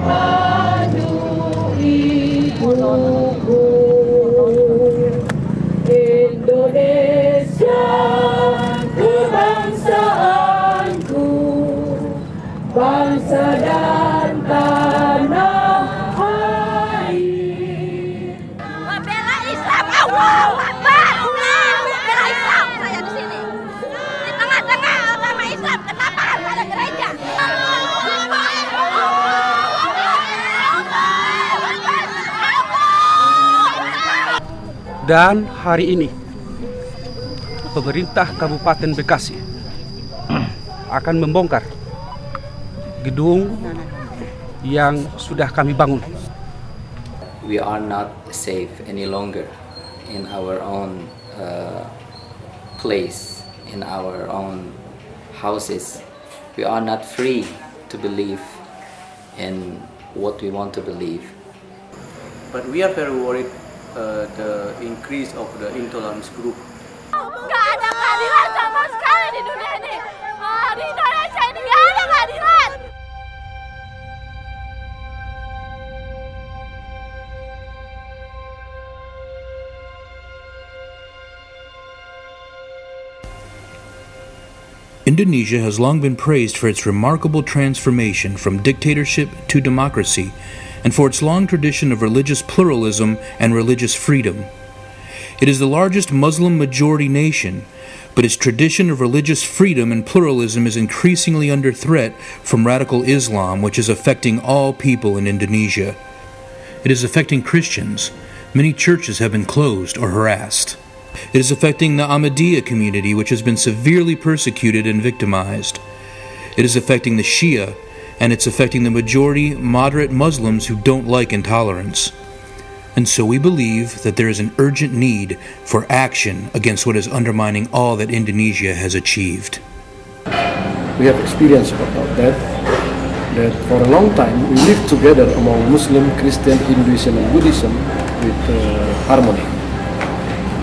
Aduh ibuku, Indonesia kebangsaanku, bangsa dan tanah air. Bela Islam, Allahu Akbar. Bela Islam, saya di sini. Di tengah-tengah agama Islam, kenapa harus ada gereja? Dan hari ini pemerintah Kabupaten Bekasi akan membongkar gedung yang sudah kami bangun. We are not safe any longer in our own place, in our own houses. We are not free to believe in what we want to believe. But we are very worried the increase of the intolerance group. Nggak ada keadilan sama sekali di dunia ini. Di Indonesia ini nggak ada keadilan. Indonesia has long been praised for its remarkable transformation from dictatorship to democracy, and for its long tradition of religious pluralism and religious freedom. It is the largest Muslim majority nation, but its tradition of religious freedom and pluralism is increasingly under threat from radical Islam, which is affecting all people in Indonesia. It is affecting Christians. Many churches have been closed or harassed. It is affecting the Ahmadiyya community, which has been severely persecuted and victimized. It is affecting the Shia, and it's affecting the majority moderate Muslims who don't like intolerance. And so we believe that there is an urgent need for action against what is undermining all that Indonesia has achieved. We have experience about that for a long time we lived together among Muslim, Christian, Hinduism and Buddhism with harmony.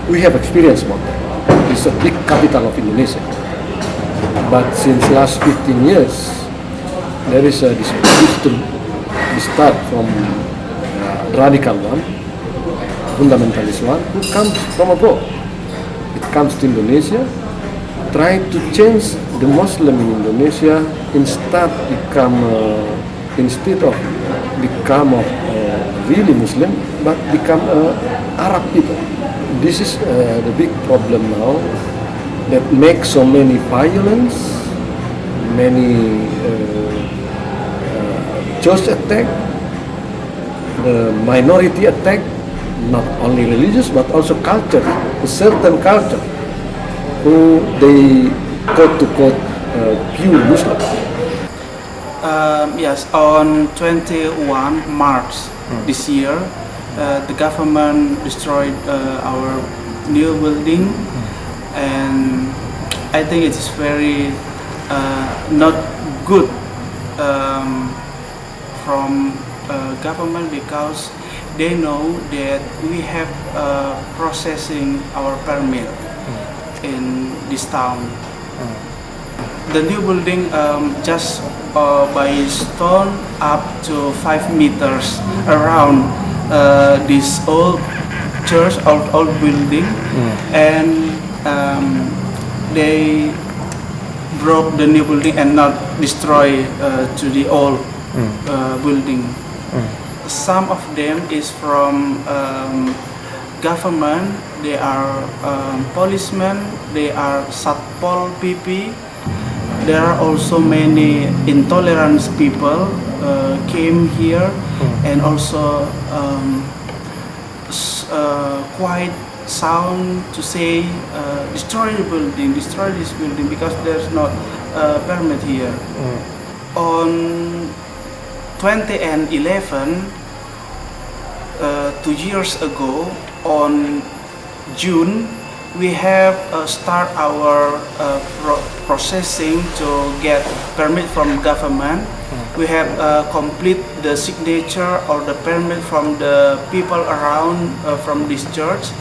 We have experience about that. It's a big capital of Indonesia. But since last 15 years, there is a dispute to start from radical one, fundamentalist one, who comes from abroad. It comes to Indonesia, try to change the Muslim in Indonesia instead of become really Muslim, but become Arab people. This is the big problem now that makes so many violence, many church attack, the minority attack, not only religious but also culture, a certain culture who they quote pure Muslim. Yes, on 21 March this year, the government destroyed our new building, and I think it's very not good from government, because they know that we have processing our permit in this town. The new building just by stone up to 5 meters around this old church, old building, and they broke the new building and not destroy to the old building. Some of them is from government. They are policemen. They are Satpol PP. There are also many intolerant people came here, and also quite sound to say destroy the building, destroy this building, because there's not permit here. On 2011, 2 years ago, on June, we have start our processing to get permit from government. We have complete the signature or the permit from the people around from this church,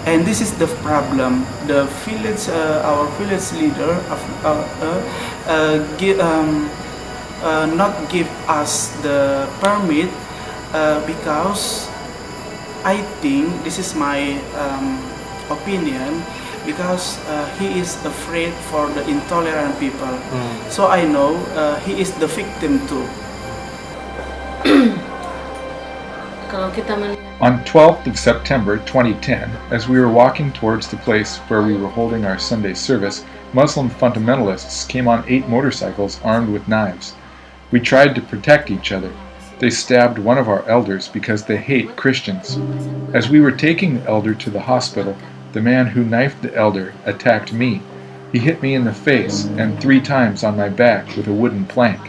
and this is the problem. The village, our village leader not give us the permit because I think this is my opinion, because he is afraid for the intolerant people. So I know he is the victim too. On 12th of September 2010, as we were walking towards the place where we were holding our Sunday service, Muslim fundamentalists came on 8 motorcycles armed with knives. We tried to protect each other. They stabbed one of our elders because they hate Christians. As we were taking the elder to the hospital, the man who knifed the elder attacked me. He hit me in the face and 3 times on my back with a wooden plank.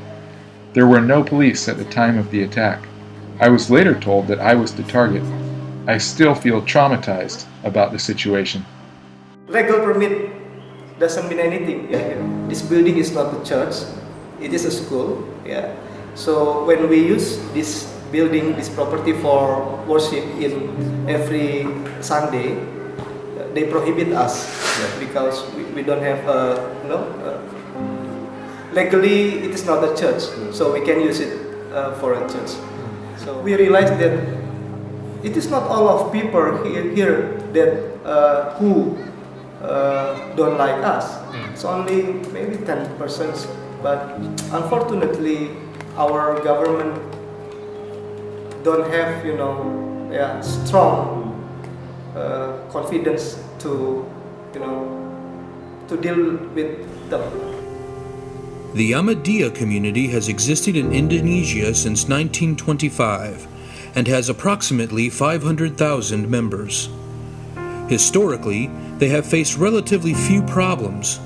There were no police at the time of the attack. I was later told that I was the target. I still feel traumatized about the situation. Legal permit doesn't mean anything. This building is not a church, it is a school. So when we use this building, this property for worship in every Sunday, they prohibit us because we don't have legally it is not a church, so we can use it for a church. So we realized that it is not all of people here that who don't like us. It's only maybe 10%, but unfortunately our government don't have strong confidence to deal with them. The Ahmadiyya community has existed in Indonesia since 1925 and has approximately 500,000 members. Historically, they have faced relatively few problems,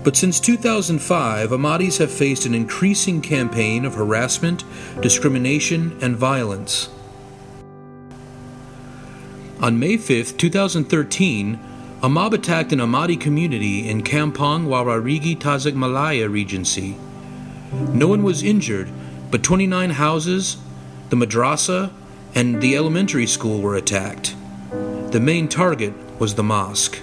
but since 2005, Ahmadis have faced an increasing campaign of harassment, discrimination, and violence. On May 5, 2013, a mob attacked an Ahmadi community in Kampong Wararigi Tasikmalaya Regency. No one was injured, but 29 houses, the madrasa, and the elementary school were attacked. The main target was the mosque.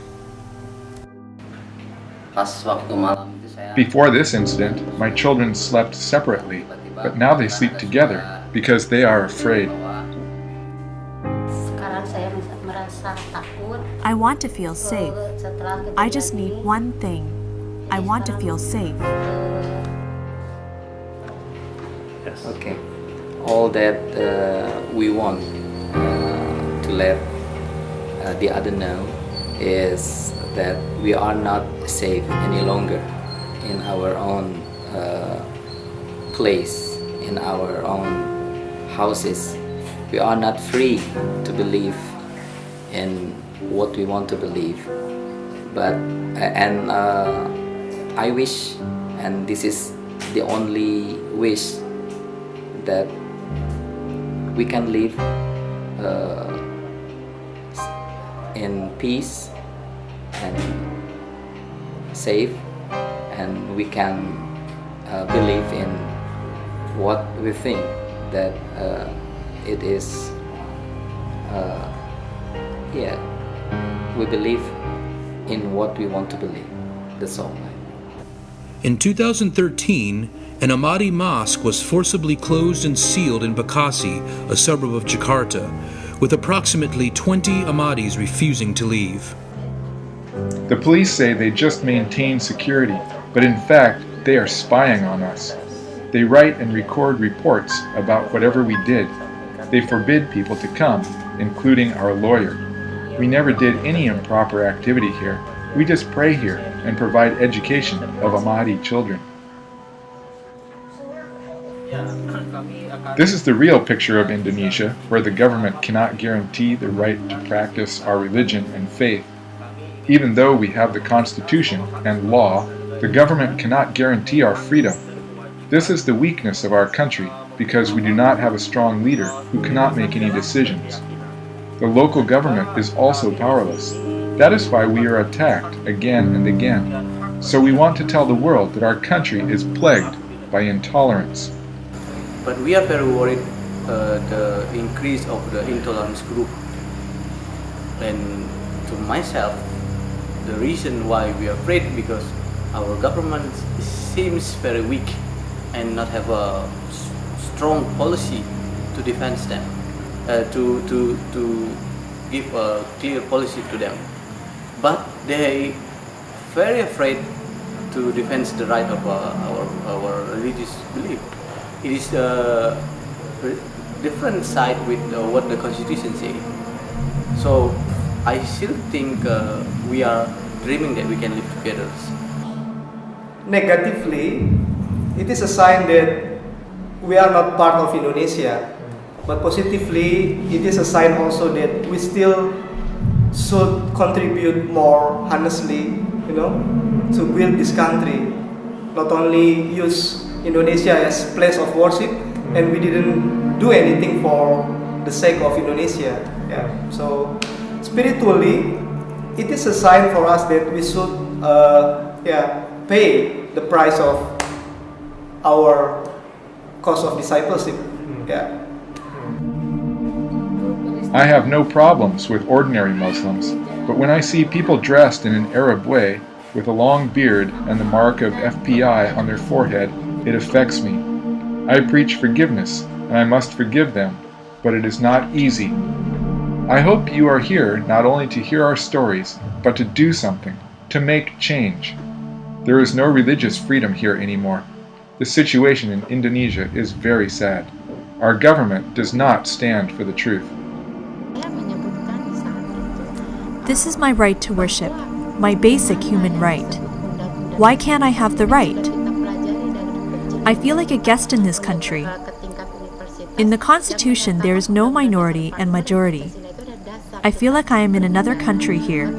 Before this incident, my children slept separately, but now they sleep together because they are afraid. I want to feel safe. I just need one thing. I want to feel safe. Okay. All that we want to let the other know is that we are not safe any longer in our own place, in our own houses. We are not free to believe in what we want to believe, but I wish, and this is the only wish, that we can live in peace and safe, and we can believe in what we think that it is. We believe in what we want to believe. That's all. In 2013, an Ahmadi mosque was forcibly closed and sealed in Bekasi, a suburb of Jakarta, with approximately 20 Ahmadis refusing to leave. The police say they just maintain security, but in fact, they are spying on us. They write and record reports about whatever we did. They forbid people to come, including our lawyer. We never did any improper activity here. We just pray here and provide education of Ahmadi children. This is the real picture of Indonesia, where the government cannot guarantee the right to practice our religion and faith. Even though we have the Constitution and law, the government cannot guarantee our freedom. This is the weakness of our country, because we do not have a strong leader who cannot make any decisions. The local government is also powerless. That is why we are attacked again and again. So we want to tell the world that our country is plagued by intolerance. But we are very worried the increase of the intolerance group. And to myself, the reason why we are afraid because our government seems very weak and not have a strong policy to defend them, to give a clear policy to them. But they very afraid to defend the right of our religious belief. It is a different side with what the Constitution says. So I still think we are dreaming that we can live together. Negatively, it is a sign that we are not part of Indonesia. But positively, it is a sign also that we still should contribute more honestly, to build this country. Not only use Indonesia as place of worship, and we didn't do anything for the sake of Indonesia. Yeah. So spiritually, it is a sign for us that we should, pay the price of our cost of discipleship. Yeah. I have no problems with ordinary Muslims, but when I see people dressed in an Arab way, with a long beard and the mark of FPI on their forehead, it affects me. I preach forgiveness, and I must forgive them, but it is not easy. I hope you are here not only to hear our stories, but to do something, to make change. There is no religious freedom here anymore. The situation in Indonesia is very sad. Our government does not stand for the truth. This is my right to worship, my basic human right. Why can't I have the right? I feel like a guest in this country. In the Constitution, there is no minority and majority. I feel like I am in another country here.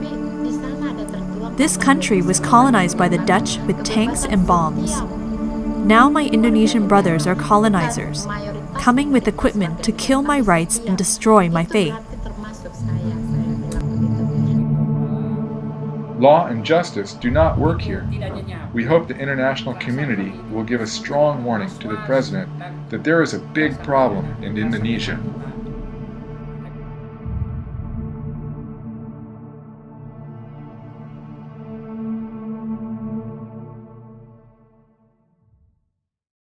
This country was colonized by the Dutch with tanks and bombs. Now my Indonesian brothers are colonizers, coming with equipment to kill my rights and destroy my faith. Law and justice do not work here. We hope the international community will give a strong warning to the President that there is a big problem in Indonesia.